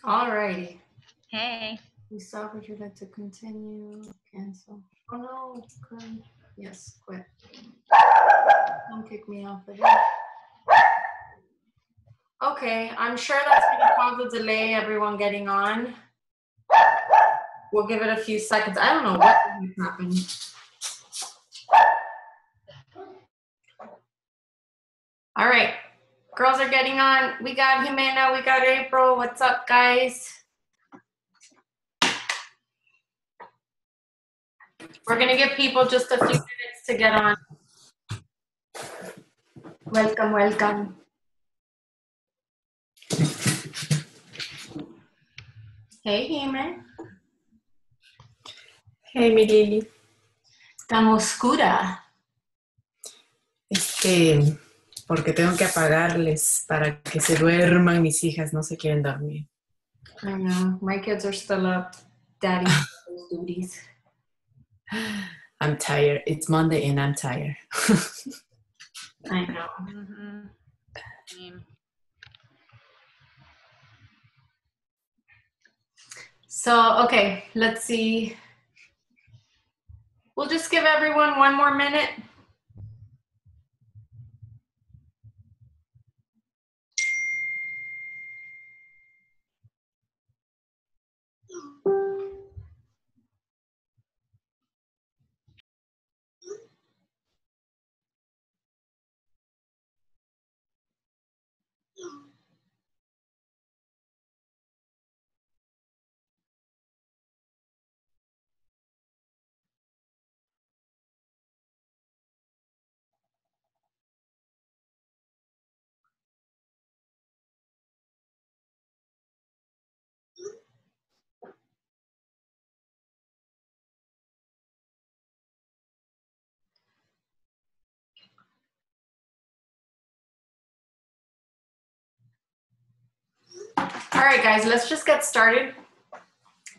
All righty. Hey. We stop. Would you like to continue? Cancel. Oh no. Good. Yes. Quit. Don't kick me off of that. Okay. I'm sure that's going to cause a delay. Everyone getting on. We'll give it a few seconds. I don't know what happened. All right. Girls are getting on. We got Jimena. We got April. What's up, guys? We're going to give people just a few minutes to get on. Welcome, welcome. Hey, Jimena. Hey, mi Lili. Tan oscura. Porque tengo que apagarles para que se duerman mis hijas, no se quieren dormir. I know. My kids are still up. Daddy duties. I'm tired. It's Monday and I'm tired. I know. Mm-hmm. So, okay, let's see. We'll just give everyone one more minute. All right, guys, let's just get started.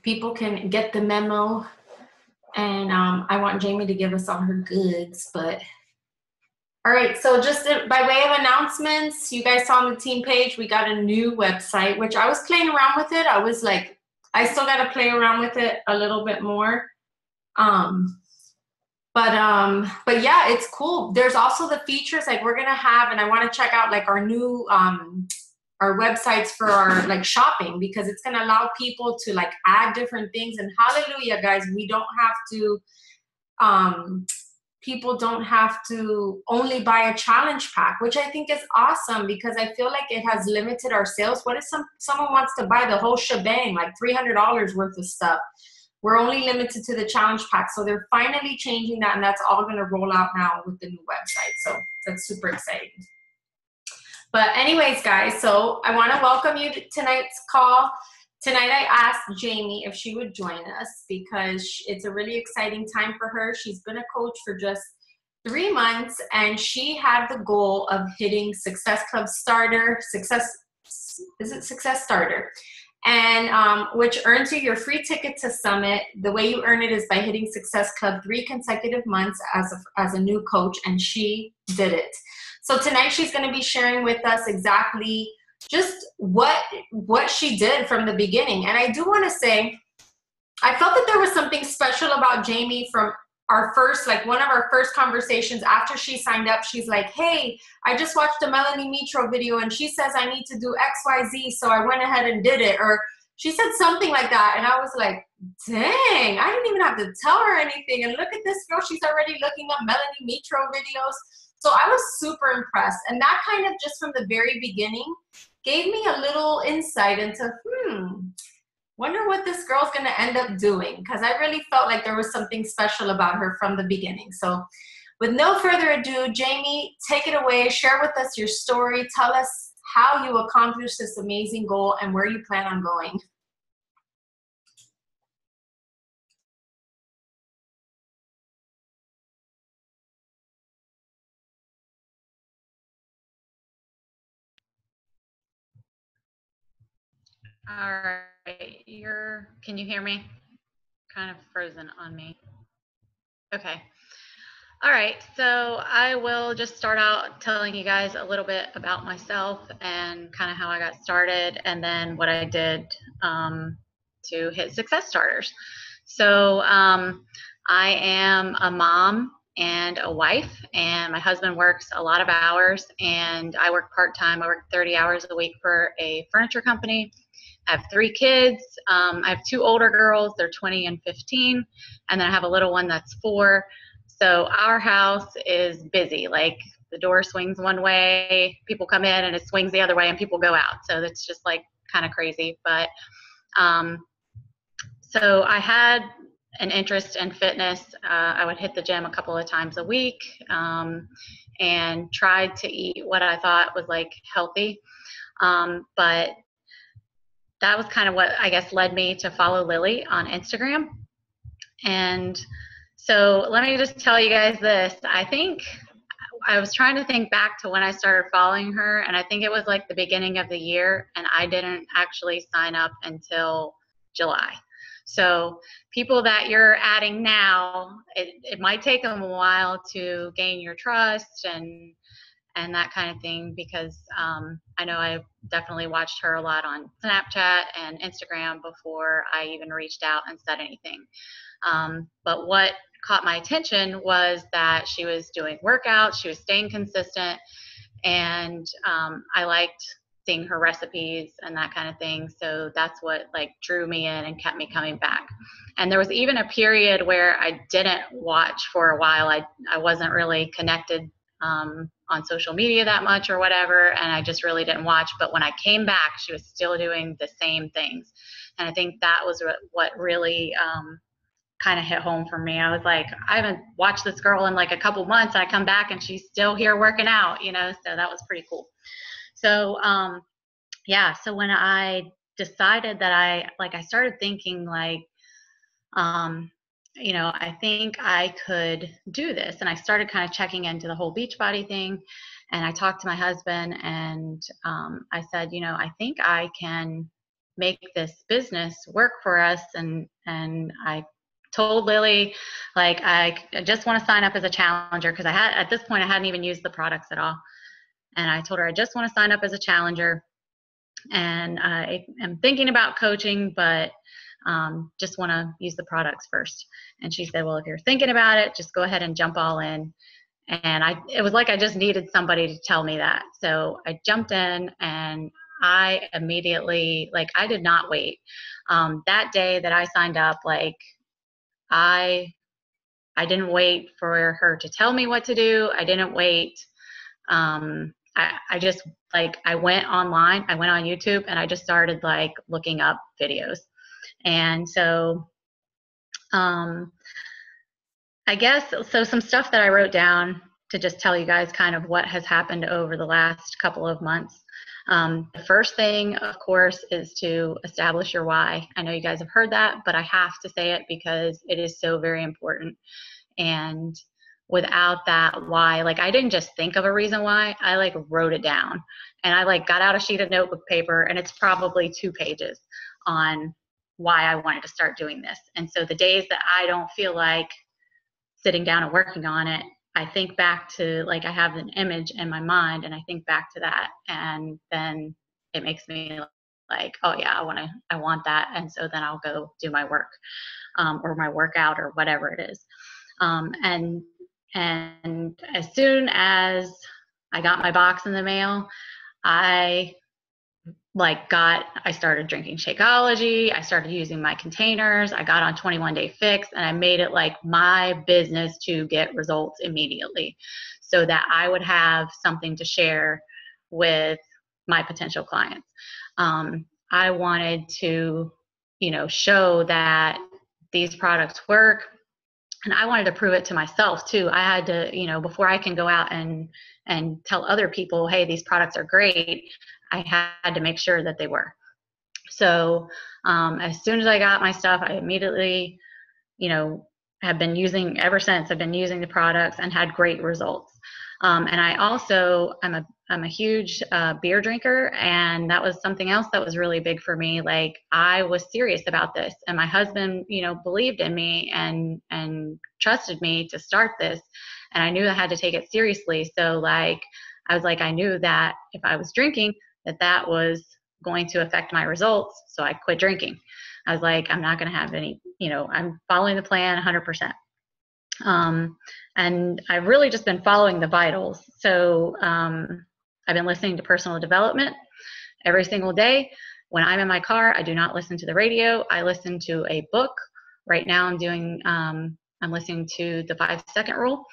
People can get the memo. And I want Jamie to give us all her goods, but all right, so just by way of announcements, you guys saw on the team page, we got a new website, which I was playing around with it. I was like, I still got to play around with it a little bit more. But yeah, it's cool. There's also the features like we're going to have, and I want to check out like our new, our websites for our like shopping, because it's going to allow people to like add different things. And hallelujah, guys, we don't have to, people don't have to only buy a challenge pack, which I think is awesome, because I feel like it has limited our sales. What if someone wants to buy the whole shebang, like $300 worth of stuff? We're only limited to the challenge pack. So they're finally changing that, and that's all going to roll out now with the new website. So that's super exciting. But anyways, guys, so I want to welcome you to tonight's call. Tonight I asked Jamie if she would join us because it's a really exciting time for her. She's been a coach for just 3 months, and she had the goal of hitting Success Club Starter, Success Starter? And which earns you your free ticket to Summit. The way you earn it is by hitting Success Club 3 consecutive months as a new coach, and she did it. So tonight she's going to be sharing with us exactly just what she did from the beginning. And I do want to say, I felt that there was something special about Jamie from our first, like one of our first conversations after she signed up. She's like, hey, I just watched a Melanie Mitro video and she says I need to do XYZ, so I went ahead and did it. Or she said something like that. And I was like, dang, I didn't even have to tell her anything. And look at this girl, she's already looking up Melanie Mitro videos. So I was super impressed. And that kind of just from the very beginning gave me a little insight into, wonder what this girl's going to end up doing, because I really felt like there was something special about her from the beginning. So with no further ado, Jamie, take it away. Share with us your story. Tell us how you accomplished this amazing goal and where you plan on going. All right, can you hear me? Kind of frozen on me. Okay. All right, so I will just start out telling you guys a little bit about myself and kind of how I got started, and then what I did to hit Success Starters. So I am a mom and a wife, and my husband works a lot of hours, and I work part-time. I work 30 hours a week for a furniture company. I have 3 kids. I have 2 older girls. They're 20 and 15, and then I have a little one that's 4. So our house is busy. Like the door swings one way, people come in, and it swings the other way, and people go out. So that's just like kind of crazy. But um, so I had an interest in fitness. I would hit the gym a couple of times a week, and tried to eat what I thought was like healthy. But that was kind of what I guess led me to follow Lily on Instagram. And so let me just tell you guys this. I think I was trying to think back to when I started following her, and I think it was like the beginning of the year, and I didn't actually sign up until July. So people that you're adding now, it might take them a while to gain your trust and that kind of thing, because I know I definitely watched her a lot on Snapchat and Instagram before I even reached out and said anything. But what caught my attention was that she was doing workouts, she was staying consistent, and I liked seeing her recipes and that kind of thing. So that's what like drew me in and kept me coming back. And there was even a period where I didn't watch for a while. I wasn't really connected on social media that much or whatever, and I just really didn't watch. But when I came back, she was still doing the same things. And I think that was what really kind of hit home for me. I was like, I haven't watched this girl in like a couple months. I come back and she's still here working out, you know, so that was pretty cool. So, yeah, so when I decided that I started thinking like, you know, I think I could do this. And I started kind of checking into the whole Beachbody thing. And I talked to my husband, and I said, you know, I think I can make this business work for us. And I told Lily, like, I just want to sign up as a challenger, because at this point I hadn't even used the products at all. And I told her I just want to sign up as a challenger, and I am thinking about coaching, but just want to use the products first. And she said, well, if you're thinking about it, just go ahead and jump all in. And it was like I just needed somebody to tell me that. So I jumped in, and I immediately, like, I did not wait. That day that I signed up, like, I didn't wait for her to tell me what to do. I didn't wait. I just, like, I went online, I went on YouTube, and I just started like looking up videos. And so I guess, so some stuff that I wrote down to just tell you guys kind of what has happened over the last couple of months. The first thing, of course, is to establish your why. I know you guys have heard that, but I have to say it because it is so very important. And without that why, like, I didn't just think of a reason why, I like wrote it down, and I like got out a sheet of notebook paper, and it's probably 2 pages on why I wanted to start doing this. And so the days that I don't feel like sitting down and working on it, I think back to, like, I have an image in my mind, and I think back to that, and then it makes me like, oh yeah, I want that. And so then I'll go do my work, or my workout, or whatever it is. And as soon as I got my box in the mail, I started drinking Shakeology. I started using my containers. I got on 21 Day Fix, and I made it like my business to get results immediately, so that I would have something to share with my potential clients. I wanted to, you know, show that these products work. And I wanted to prove it to myself too. I had to, you know, before I can go out and tell other people, hey, these products are great, I had to make sure that they were. So as soon as I got my stuff, I immediately, you know, have been using, ever since, I've been using the products and had great results. And I also, I'm a huge beer drinker, and that was something else that was really big for me. Like, I was serious about this, and my husband, you know, believed in me and trusted me to start this. and I knew I had to take it seriously. So like, I was like, I knew that if I was drinking, that was going to affect my results. So I quit drinking. I was like, I'm not going to have any, I'm following the plan 100%. And I've really just been following the vitals. So I've been listening to personal development every single day. When I'm in my car, I do not listen to the radio. I listen to a book. Right now I'm listening to the 5-Second Rule,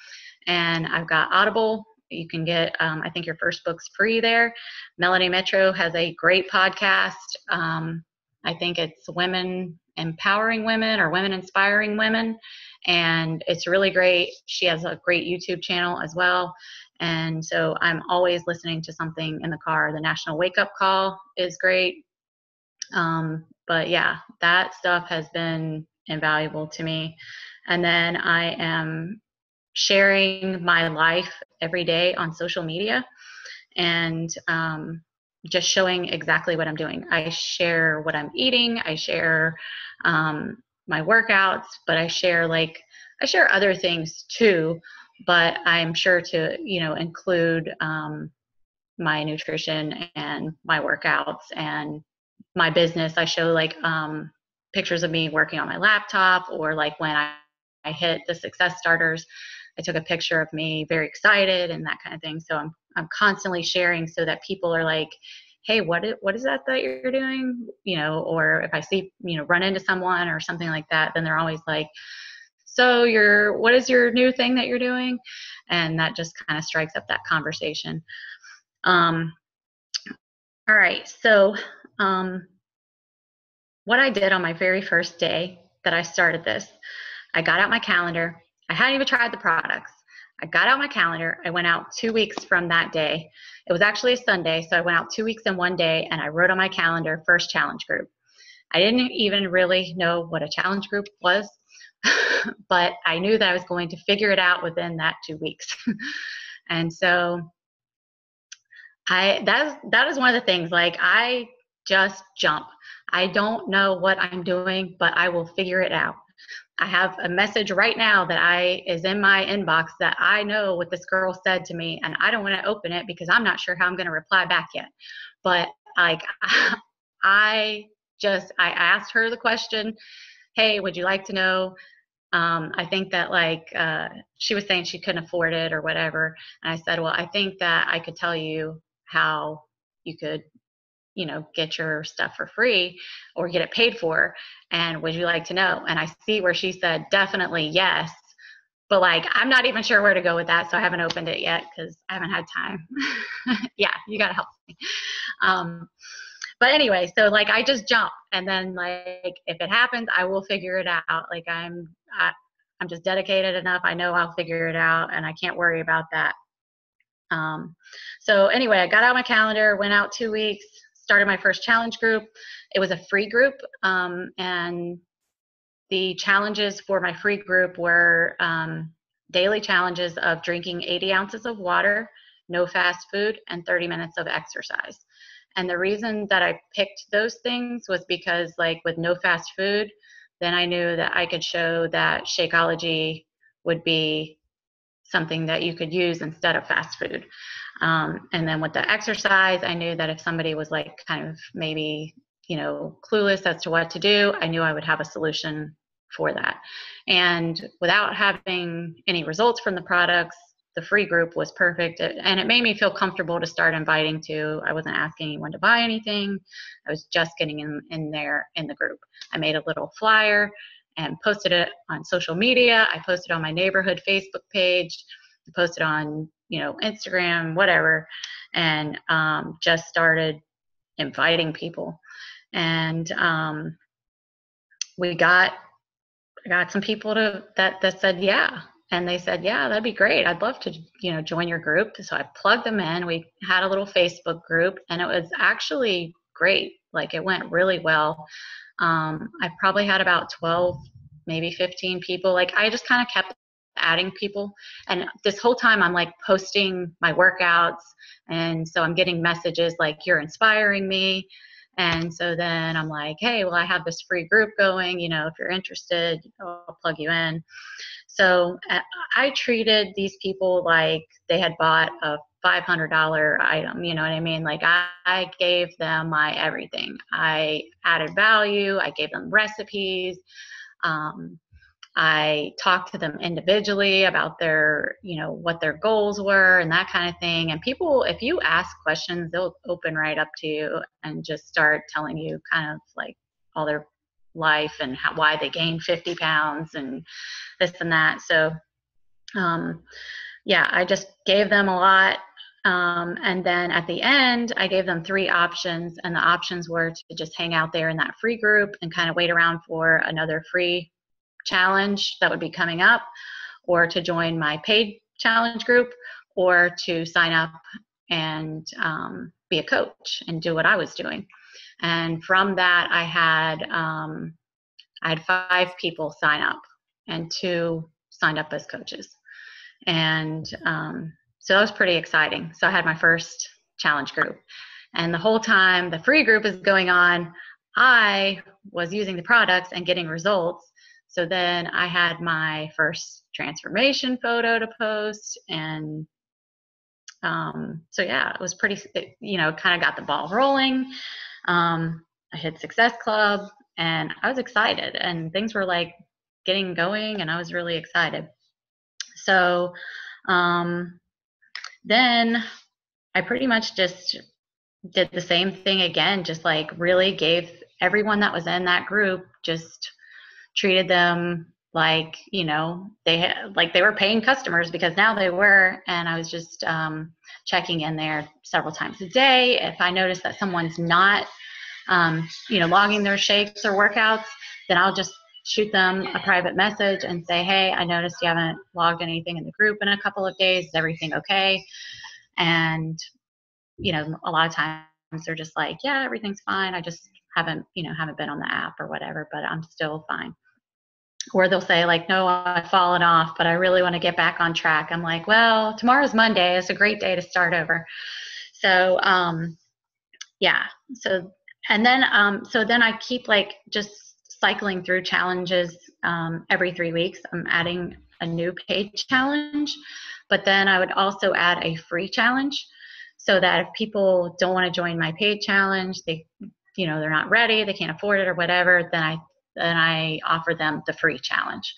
and I've got Audible. You can get, I think your first book's free there. Melanie Metro has a great podcast. I think it's Women Empowering Women or Women Inspiring Women. And it's really great. She has a great YouTube channel as well. And so I'm always listening to something in the car. The National Wake Up Call is great. But yeah, that stuff has been invaluable to me. And then I am sharing my life every day on social media, and just showing exactly what I'm doing. I share what I'm eating. I share my workouts, but I share other things too, but I'm sure to, include my nutrition and my workouts and my business. I show pictures of me working on my laptop, or like when I hit the success starters, I took a picture of me very excited and that kind of thing. So I'm constantly sharing so that people are like, hey, what is that you're doing? Or if I see, run into someone or something like that, then they're always like, so what is your new thing that you're doing? And that just kind of strikes up that conversation. All right. So what I did on my very first day that I started this, I got out my calendar. I hadn't even tried the products. I got out my calendar. I went out 2 weeks from that day. It was actually a Sunday, so I went out 2 weeks in one day, and I wrote on my calendar, first challenge group. I didn't even really know what a challenge group was, but I knew that I was going to figure it out within that 2 weeks. And so that is one of the things, like I just jump. I don't know what I'm doing, but I will figure it out. I have a message right now that is in my inbox that I know what this girl said to me, and I don't want to open it because I'm not sure how I'm going to reply back yet. But like, I asked her the question, hey, would you like to know? I think that she was saying she couldn't afford it or whatever. And I said, well, I think that I could tell you how you could, get your stuff for free or get it paid for. And would you like to know? And I see where she said, definitely yes. But I'm not even sure where to go with that. So I haven't opened it yet because I haven't had time. Yeah, you got to help me. But anyway, so I just jump, and then if it happens, I will figure it out. I'm just dedicated enough. I know I'll figure it out, and I can't worry about that. So anyway, I got out my calendar, went out 2 weeks, started my first challenge group. It was a free group, and the challenges for my free group were daily challenges of drinking 80 ounces of water, no fast food, and 30 minutes of exercise. And the reason that I picked those things was because with no fast food, then I knew that I could show that Shakeology would be something that you could use instead of fast food. And then with the exercise, I knew that if somebody was kind of maybe, clueless as to what to do, I knew I would have a solution for that. And without having any results from the products, the free group was perfect. And it made me feel comfortable to start inviting to. I wasn't asking anyone to buy anything. I was just getting in there in the group. I made a little flyer and posted it on social media. I posted on my neighborhood Facebook page. I posted on, Instagram, whatever, and just started inviting people. And I got some people that said, yeah. And they said, yeah, that'd be great. I'd love to, join your group. So I plugged them in. We had a little Facebook group, and it was actually great. It went really well. I probably had about 12, maybe 15 people. I just kind of kept adding people. And this whole time I'm posting my workouts. And so I'm getting messages you're inspiring me. And so then I'm hey, well, I have this free group going, if you're interested, I'll plug you in. So I treated these people like they had bought a $500 item, you know what I mean? Like I gave them my everything. I added value. I gave them recipes. I talked to them individually about their, what their goals were and that kind of thing. And people, if you ask questions, they'll open right up to you and just start telling you kind of like all their life and why they gained 50 pounds and this and that. So, yeah, I just gave them a lot. And then at the end, I gave them 3 options. And the options were to just hang out there in that free group and kind of wait around for another free challenge that would be coming up, or to join my paid challenge group, or to sign up and be a coach and do what I was doing. And from that, I had 5 people sign up and 2 signed up as coaches. And so that was pretty exciting. So I had my first challenge group. And the whole time the free group is going on, I was using the products and getting results. So then I had my first transformation photo to post. And so yeah, it was pretty, kind of got the ball rolling. I hit Success Club and I was excited and things were like getting going and I was really excited. So then I pretty much just did the same thing again, just like really gave everyone that was in that group, just treated them like, they were paying customers, because now they were. And I was just checking in there several times a day. If I notice that someone's not, logging their shakes or workouts, then I'll just shoot them a private message and say, hey, I noticed you haven't logged anything in the group in a couple of days. Is everything okay? And, a lot of times they're just like, yeah, everything's fine. I just haven't been on the app or whatever, but I'm still fine. Or they'll say like, no, I've fallen off, but I really want to get back on track. I'm like, well, tomorrow's Monday. It's a great day to start over. So, yeah. So, and then, so then I keep like just cycling through challenges every 3 weeks. I'm adding a new paid challenge, but then I would also add a free challenge, so that if people don't want to join my paid challenge, they're not ready, they can't afford it or whatever, then I offer them the free challenge.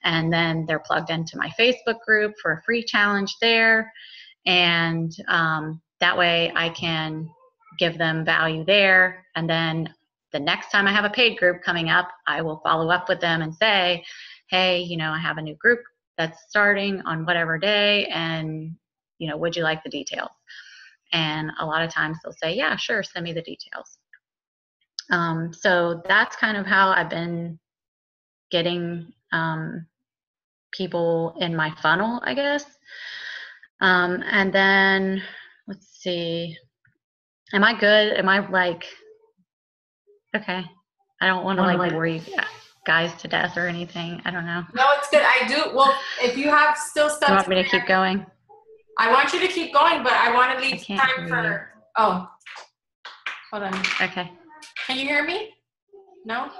And then they're plugged into my Facebook group for a free challenge there. And that way I can give them value there. And then the next time I have a paid group coming up, I will follow up with them and say, hey, I have a new group that's starting on whatever day, and, would you like the details? And a lot of times they'll say, yeah, sure, send me the details. So that's kind of how I've been getting people in my funnel, I guess. And then, let's see, am I good? Am I like, okay, I don't want to like bore you guys to death or anything. I don't know. No, it's good. I do. Well, if you have still stuff. You want me to keep going? I want you to keep going, but I want to leave time for, oh, hold on. Okay. Can you hear me? No?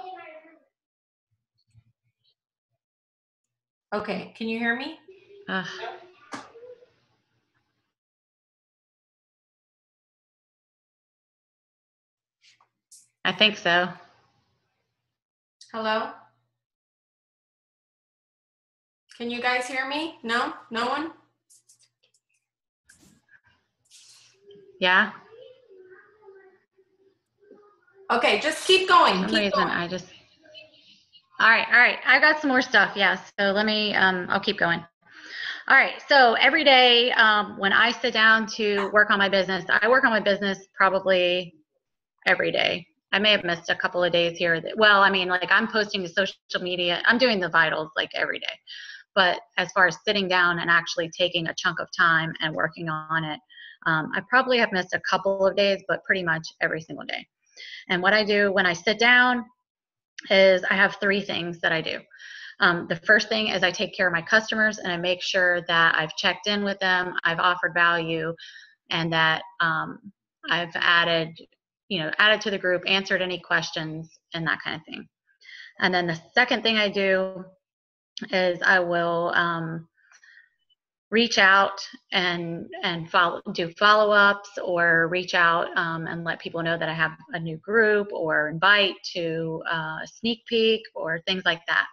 Okay, can you hear me? I think so. Hello? Can you guys hear me? No? No one? Yeah. Okay, just keep going. For some reason, I just. All right. I got some more stuff. Yeah. So let me. I'll keep going. All right. So every day when I sit down to work on my business, I work on my business probably every day. I may have missed a couple of days here. Well, I mean, like I'm posting to social media. I'm doing the vitals like every day. But as far as sitting down and actually taking a chunk of time and working on it, I probably have missed a couple of days, but pretty much every single day. And what I do when I sit down is I have 3 things that I do. The first thing is I take care of my customers and I make sure that I've checked in with them, I've offered value, and that I've added to the group, answered any questions and that kind of thing. And then the second thing I do is I will reach out and do follow-ups, or reach out and let people know that I have a new group, or invite to a sneak peek or things like that.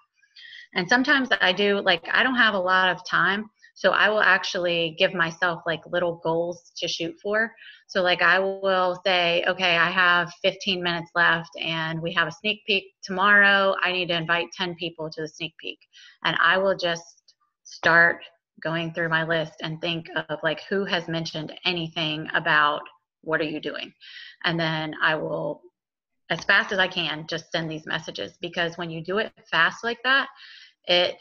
And sometimes I do, like, I don't have a lot of time, so I will actually give myself like little goals to shoot for. So like I will say, okay, I have 15 minutes left and we have a sneak peek tomorrow. I need to invite 10 people to the sneak peek. And I will just start going through my list and think of like who has mentioned anything about what are you doing. And then I will, as fast as I can, just send these messages, because when you do it fast like that, it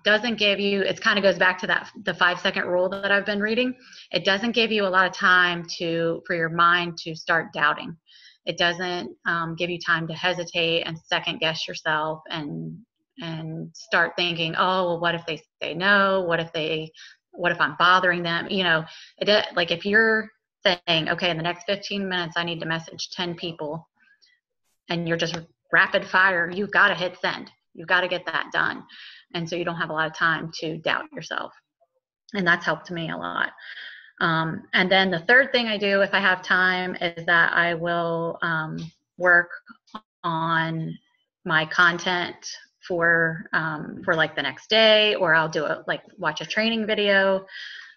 doesn't give you, it kind of goes back to that, the 5-second rule that I've been reading. It doesn't give you a lot of time for your mind to start doubting. It doesn't give you time to hesitate and second guess yourself and start thinking, oh, well, what if they say no? What if I'm bothering them? You know, like if you're saying, okay, in the next 15 minutes, I need to message 10 people, and you're just rapid fire, you've got to hit send. You've got to get that done. And so you don't have a lot of time to doubt yourself. And that's helped me a lot. And then the third thing I do if I have time is that I will work on my content for like the next day, or I'll do it, like watch a training video,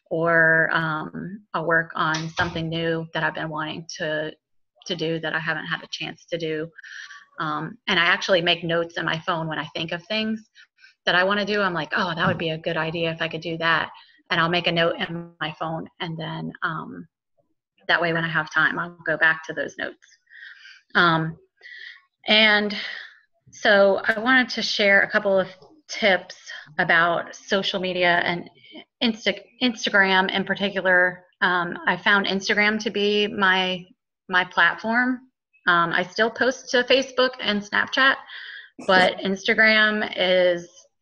or I'll work on something new that I've been wanting to do that I haven't had a chance to do. And I actually make notes in my phone when I think of things that I want to do. I'm like, oh, that would be a good idea if I could do that. And I'll make a note in my phone, and then that way when I have time, I'll go back to those notes. And so I wanted to share a couple of tips about social media and Instagram in particular. I found Instagram to be my platform. I still post to Facebook and Snapchat, but Instagram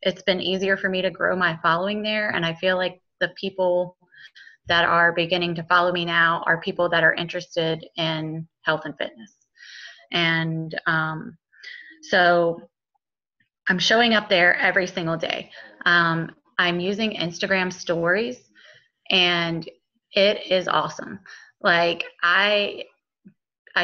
it's been easier for me to grow my following there. And I feel like the people that are beginning to follow me now are people that are interested in health and fitness. And so I'm showing up there every single day. I'm using Instagram stories, and it is awesome. Like I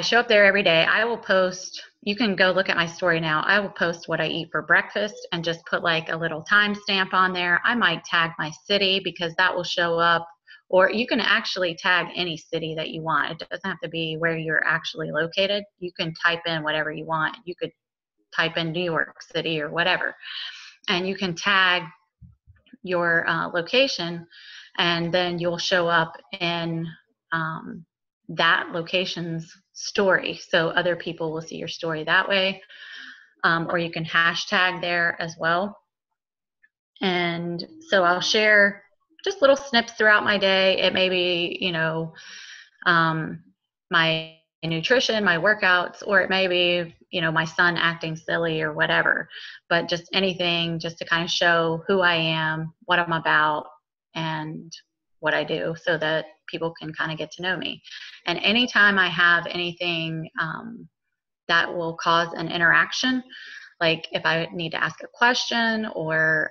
show up there every day. I will post, you can go look at my story now. I will post what I eat for breakfast and just put like a little timestamp on there. I might tag my city because that will show up, or you can actually tag any city that you want. It doesn't have to be where you're actually located. You can type in whatever you want. You could type in New York City or whatever, and you can tag your location, and then you'll show up in that location's story, so other people will see your story that way. Or you can hashtag there as well. And so I'll share just little snips throughout my day. It may be, you know, my nutrition, my workouts, or it may be, you know, my son acting silly or whatever, but just anything just to kind of show who I am, what I'm about, and what I do, so that people can kind of get to know me. And anytime I have anything that will cause an interaction, like if I need to ask a question, or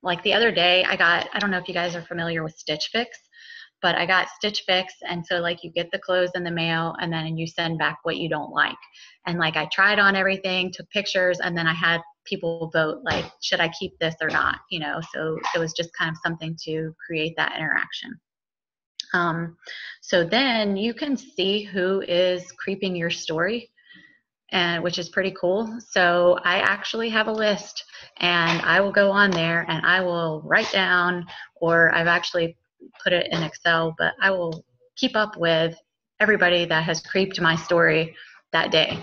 like the other day I don't know if you guys are familiar with Stitch Fix, but I got Stitch Fix, and so like you get the clothes in the mail, and then you send back what you don't like. And like I tried on everything, took pictures, and then I had people vote like, should I keep this or not? You know, so it was just kind of something to create that interaction. So then you can see who is creeping your story, and which is pretty cool. So I actually have a list, and I will go on there and I will write down, or I've actually put it in Excel, but I will keep up with everybody that has creeped my story that day.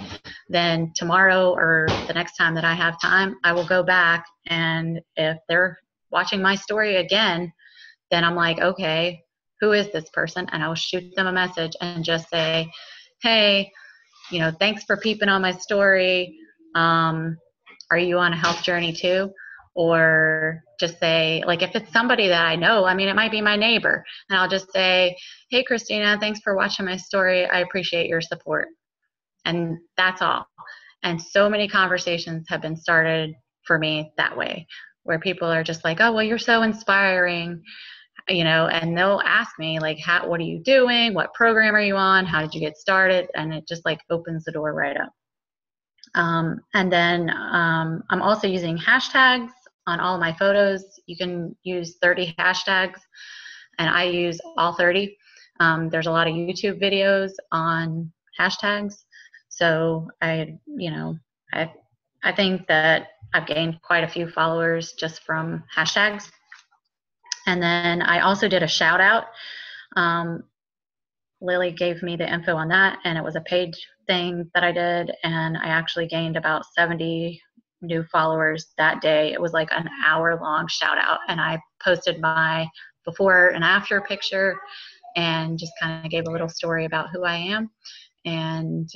Then tomorrow or the next time that I have time, I will go back, and if they're watching my story again, then I'm like, okay, who is this person? And I will shoot them a message and just say, hey, you know, thanks for peeping on my story. Are you on a health journey too? Or just say, like, if it's somebody that I know, I mean, it might be my neighbor, and I'll just say, hey, Christina, thanks for watching my story. I appreciate your support. And that's all. And so many conversations have been started for me that way, where people are just like, oh, well, you're so inspiring, and they'll ask me like, what are you doing? What program are you on? How did you get started? And it just like opens the door right up. And then I'm also using hashtags on all of my photos. You can use 30 hashtags, and I use all 30. There's a lot of YouTube videos on hashtags. So I think that I've gained quite a few followers just from hashtags. And then I also did a shout out. Lily gave me the info on that, and it was a paid thing that I did, and I actually gained about 70 new followers that day. It was like an hour-long shout out, and I posted my before and after picture and just kind of gave a little story about who I am. And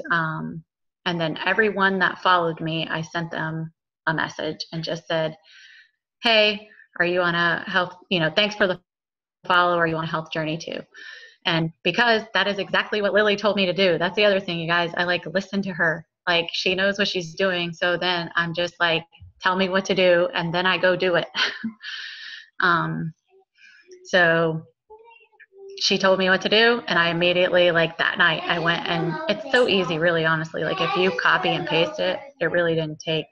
then everyone that followed me, I sent them a message and just said, hey, are you on a health, thanks for the follow, are you on a health journey too? And because that is exactly what Lily told me to do. That's the other thing, you guys. I like listen to her. Like, she knows what she's doing. So then I'm just like, tell me what to do, and then I go do it. So she told me what to do, and I immediately, like that night, I went, and it's so easy, really, honestly. Like, if you copy and paste it, it really didn't take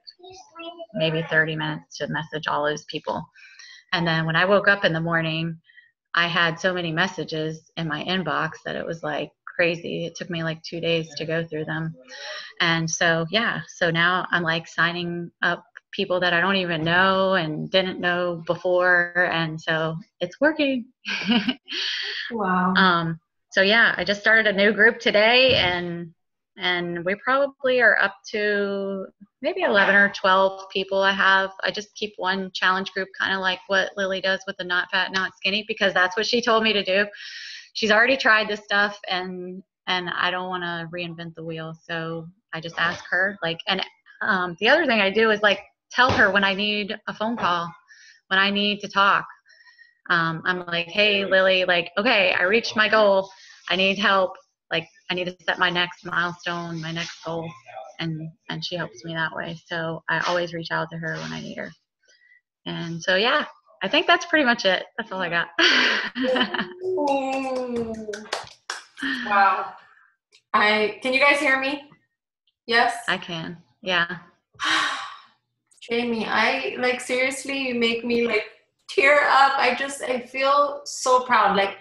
maybe 30 minutes to message all those people. And then when I woke up in the morning, I had so many messages in my inbox that it was like crazy. It took me like 2 days to go through them. And so, yeah, so now I'm like signing up people that I don't even know and didn't know before. And so it's working. Wow. So yeah, I just started a new group today, and we probably are up to maybe 11 or 12 people I just keep one challenge group, kind of like what Lily does with the Not Fat, Not Skinny, because that's what she told me to do. She's already tried this stuff, and I don't want to reinvent the wheel. So I just ask her, like, and the other thing I do is like tell her when I need a phone call, when I need to talk. I'm like, hey, Lily, like, okay, I reached my goal. I need help. Like, I need to set my next milestone, my next goal. And she helps me that way. So I always reach out to her when I need her. And so, yeah, I think that's pretty much it. That's all I got. Wow. Can you guys hear me? Yes? I can. Yeah. Jamie, seriously, you make me like tear up. I feel so proud. Like,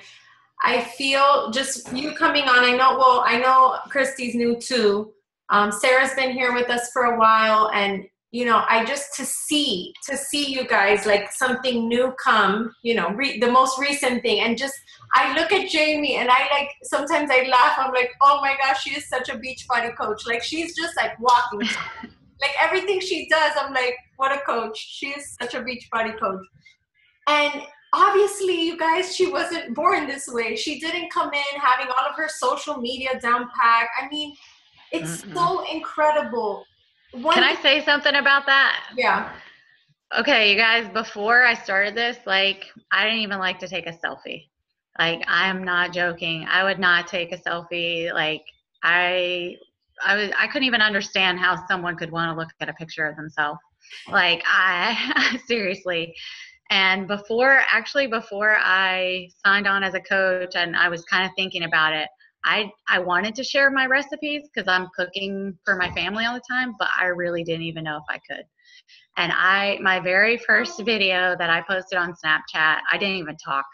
I feel just you coming on. I know Christy's new too. Sarah's been here with us for a while, and I just to see you guys, like, something new come, the most recent thing, and just I look at Jamie and sometimes I laugh. I'm like, oh my gosh, she is such a Beachbody coach. Like, she's just like walking. Like, everything she does, I'm like, what a coach. She is such a Beachbody coach. And obviously, you guys, she wasn't born this way. She didn't come in having all of her social media down pat. I mean, it's so incredible. Can I say something about that? Yeah. Okay, you guys, before I started this, like, I didn't even like to take a selfie. Like, I'm not joking. I would not take a selfie. Like, I couldn't even understand how someone could want to look at a picture of themselves. Like, seriously. And before I signed on as a coach and I was kind of thinking about it, I wanted to share my recipes because I'm cooking for my family all the time, but I really didn't even know if I could. And my very first video that I posted on Snapchat, I didn't even talk.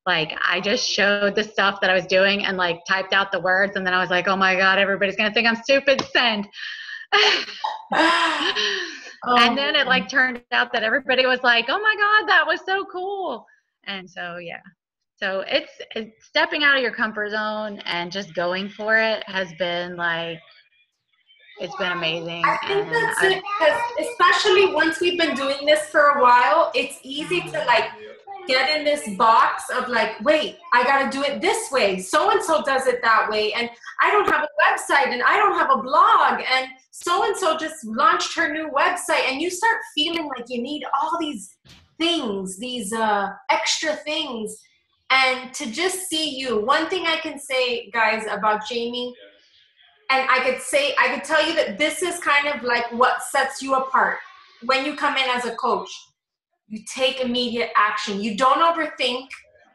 Like, I just showed the stuff that I was doing and like typed out the words, and then I was like, oh my God, everybody's gonna think I'm stupid, send. And then it like turned out that everybody was like, oh my God, that was so cool. And so, yeah. So it's stepping out of your comfort zone and just going for it has been like, it's been amazing. I think that's it, because especially once we've been doing this for a while, it's easy to like get in this box of like, wait, I got to do it this way. So-and-so does it that way. And I don't have a website, and I don't have a blog, and so-and-so just launched her new website. And you start feeling like you need all these things, these extra things. And to just see you, one thing I can say, guys, about Jamie, and I could tell you that this is kind of like what sets you apart. when you come in as a coach, you take immediate action. You don't overthink.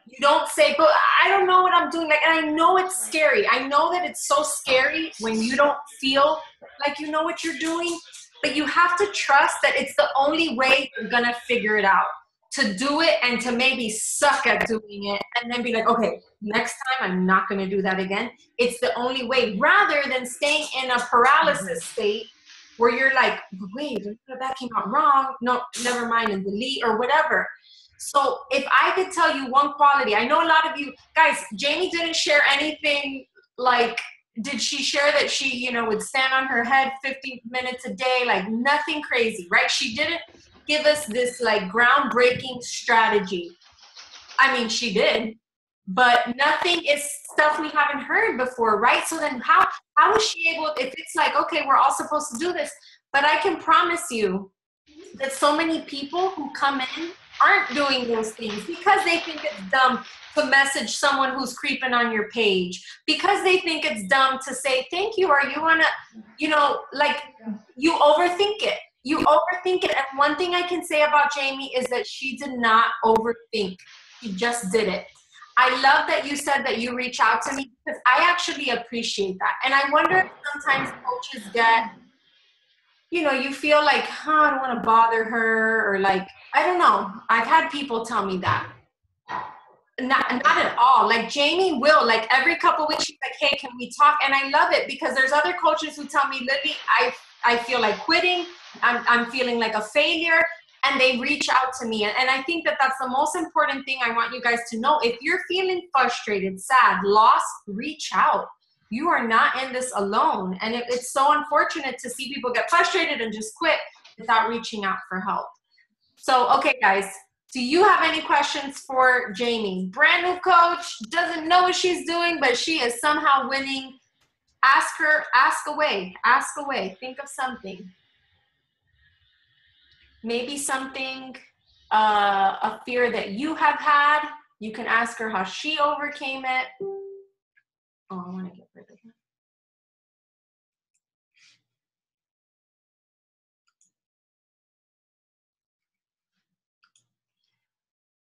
You don't say, but I don't know what I'm doing. Like, and I know it's scary. I know that it's so scary when you don't feel like you know what you're doing, but you have to trust that it's the only way you're gonna figure it out. To do it and to maybe suck at doing it and then be like, okay, next time I'm not gonna do that again. It's the only way, rather than staying in a paralysis state where you're like, wait, that came out wrong. No, never mind, and delete or whatever. So if I could tell you one quality, I know a lot of you guys, Jamie didn't share anything like, did she share that she, you know, would stand on her head 50 minutes a day? Like nothing crazy, right? She didn't give us this like groundbreaking strategy. I mean, she did, but nothing is stuff we haven't heard before, right? So then how is she able, if it's like, okay, we're all supposed to do this, but I can promise you that so many people who come in aren't doing those things because they think it's dumb to message someone who's creeping on your page, because they think it's dumb to say thank you, or you want to, you know, like you overthink it. You overthink it. And one thing I can say about Jamie is that she did not overthink. She just did it. I love that you said that you reach out to me, because I actually appreciate that. And I wonder if sometimes coaches get, you know, you feel like, oh, I don't want to bother her, or like, I don't know. I've had people tell me that. Not at all. Like Jamie will, like every couple weeks, she's like, hey, can we talk? And I love it, because there's other coaches who tell me, Lily, I feel like quitting. I'm feeling like a failure. And they reach out to me. And I think that that's the most important thing I want you guys to know. If you're feeling frustrated, sad, lost, reach out. You are not in this alone. And it's so unfortunate to see people get frustrated and just quit without reaching out for help. So, okay, guys, do you have any questions for Jamie? Brand new coach, doesn't know what she's doing, but she is somehow winning. Ask her, ask away, think of something. Maybe something, a fear that you have had. You can ask her how she overcame it. Oh, I want to get rid of it.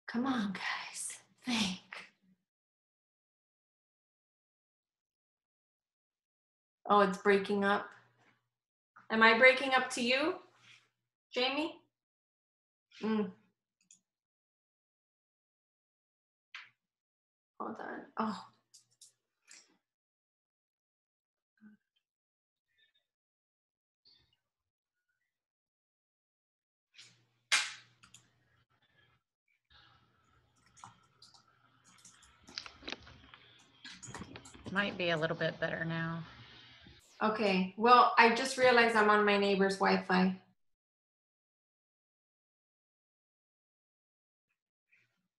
Come on, guys. Think. Oh, it's breaking up. Am I breaking up to you, Jamie? Hold on. Oh. Might be a little bit better now. Okay. Well, I just realized I'm on my neighbor's Wi-Fi.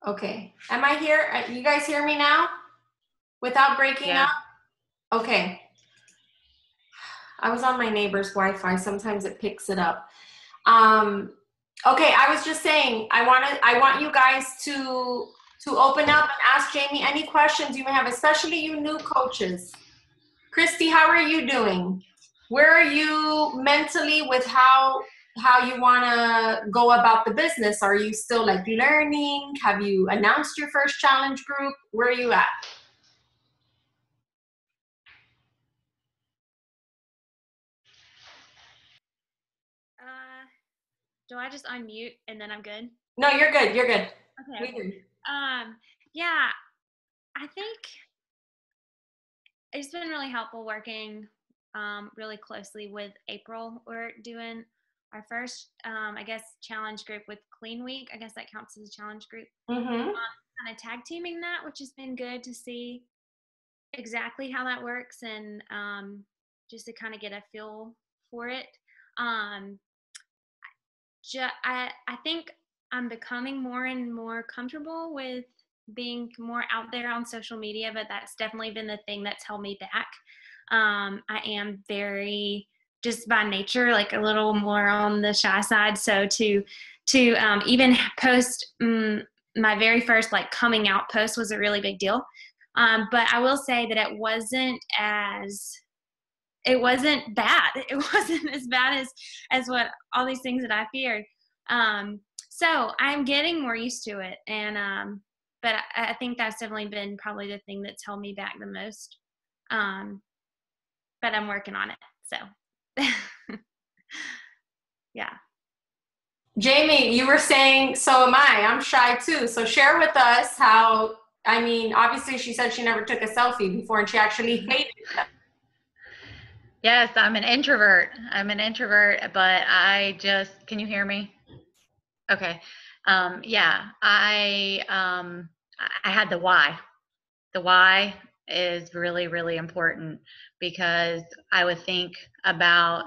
Okay. Am I here? You guys hear me now? Without breaking up? Okay. I was on my neighbor's Wi-Fi. Sometimes it picks it up. Okay, I was just saying, I want you guys to open up and ask Jamie any questions you may have, especially you new coaches. Christy, how are you doing? Where are you mentally with how you want to go about the business? Are you still like learning? Have you announced your first challenge group? Where are you at? Do I just unmute and then I'm good? No, you're good. You're good. Okay. Yeah, I think it's been really helpful working really closely with April. We're doing our first, I guess, challenge group with Clean Week. I guess that counts as a challenge group. Kind of tag teaming that, which has been good to see exactly how that works, and just to kind of get a feel for it. I think I'm becoming more and more comfortable with being more out there on social media, but that's definitely been the thing that's held me back. I am very, just by nature, like a little more on the shy side. So to even post my very first like coming out post was a really big deal. But I will say that it wasn't as it wasn't bad. It wasn't as bad as what all these things that I feared. So I'm getting more used to it. And, but I think that's definitely been probably the thing that's held me back the most. But I'm working on it. So yeah. Jamie, you were saying, so am I. I'm shy too. So share with us how, I mean, obviously she said she never took a selfie before and she actually hated it. Yes, I'm an introvert. But can you hear me? Okay. Yeah, I had the why. The why is really, really important because I would think about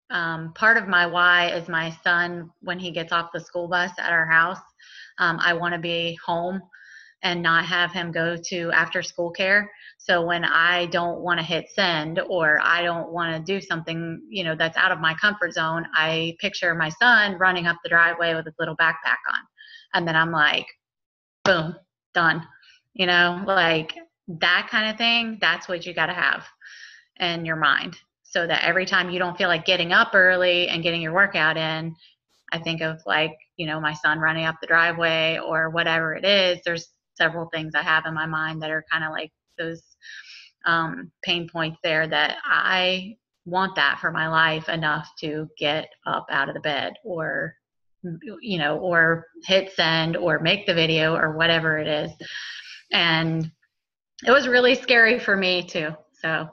part of my why is my son when he gets off the school bus at our house. I want to be home and not have him go to after school care. So when I don't want to hit send or I don't want to do something, that's out of my comfort zone, I picture my son running up the driveway with his little backpack on. And then I'm like, boom, done. Like that kind of thing, that's what you got to have in your mind so that every time you don't feel like getting up early and getting your workout in, I think of like, my son running up the driveway or whatever it is. There's several things I have in my mind that are kind of like those pain points there that I want that for my life enough to get up out of the bed or, or hit send or make the video or whatever it is. And it was really scary for me too. So,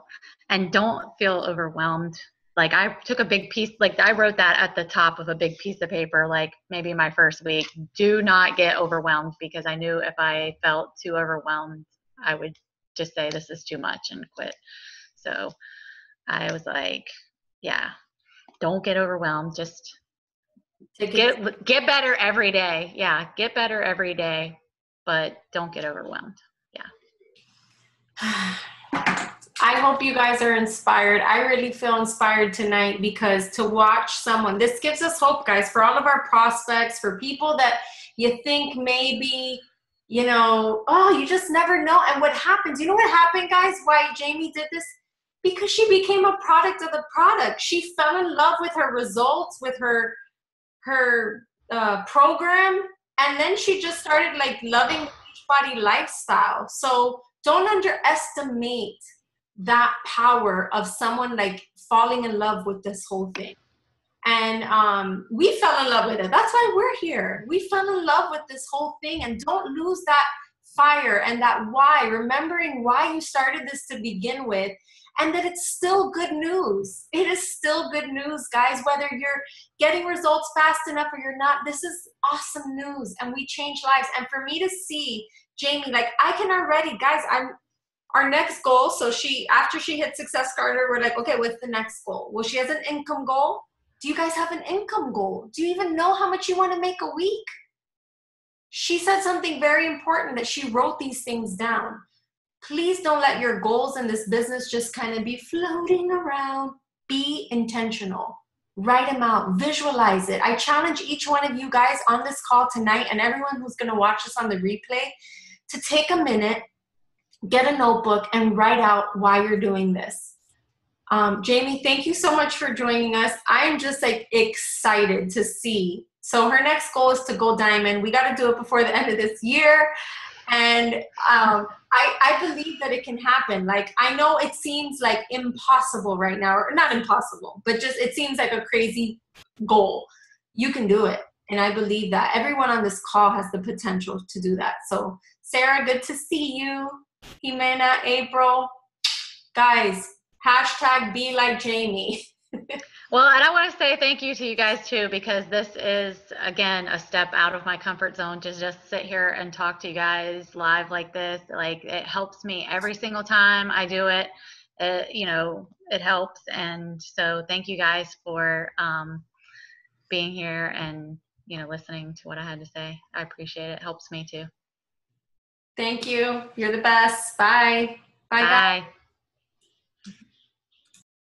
and don't feel overwhelmed. Like I took a big piece, like I wrote that at the top of a big piece of paper, like maybe my first week, do not get overwhelmed, because I knew if I felt too overwhelmed, I would just say this is too much and quit. So I was like, yeah, don't get overwhelmed. Just get better every day. Yeah. Get better every day, but don't get overwhelmed. Yeah. I hope you guys are inspired. I really feel inspired tonight because to watch someone, this gives us hope, guys, for all of our prospects, for people that you think maybe, oh, you just never know. And what happens, you know what happened, guys, why Jamie did this? Because she became a product of the product. She fell in love with her results, with her program. And then she just started like loving Beachbody lifestyle. So don't underestimate that power of someone like falling in love with this whole thing. And we fell in love with it. That's why we're here. We fell in love with this whole thing, and don't lose that fire and that why, remembering why you started this to begin with, and that it's still good news. It is still good news, guys, whether you're getting results fast enough or you're not. This is awesome news, and we change lives. And for me to see Jamie, like I can already, guys, our next goal, so after she hit Success Starter, we're like, okay, what's the next goal? Well, she has an income goal. Do you guys have an income goal? Do you even know how much you want to make a week? She said something very important, that she wrote these things down. Please don't let your goals in this business just kind of be floating around. Be intentional. Write them out. Visualize it. I challenge each one of you guys on this call tonight, and everyone who's going to watch this on the replay, to take a minute, get a notebook, and write out why you're doing this. Jamie, thank you so much for joining us. I am just like excited to see. So her next goal is to go diamond. We got to do it before the end of this year. And I believe that it can happen. Like, I know it seems like impossible right now, or not impossible, but just it seems like a crazy goal. You can do it. And I believe that everyone on this call has the potential to do that. So Sarah, good to see you. Jimena, April, guys, hashtag be like Jamie. Well, and I want to say thank you to you guys too, because this is, again, a step out of my comfort zone to just sit here and talk to you guys live like this. Like, it helps me every single time I do it. It helps. And so thank you guys for being here and, listening to what I had to say. I appreciate it. It helps me too. Thank you. You're the best. Bye. Bye, guys. Bye.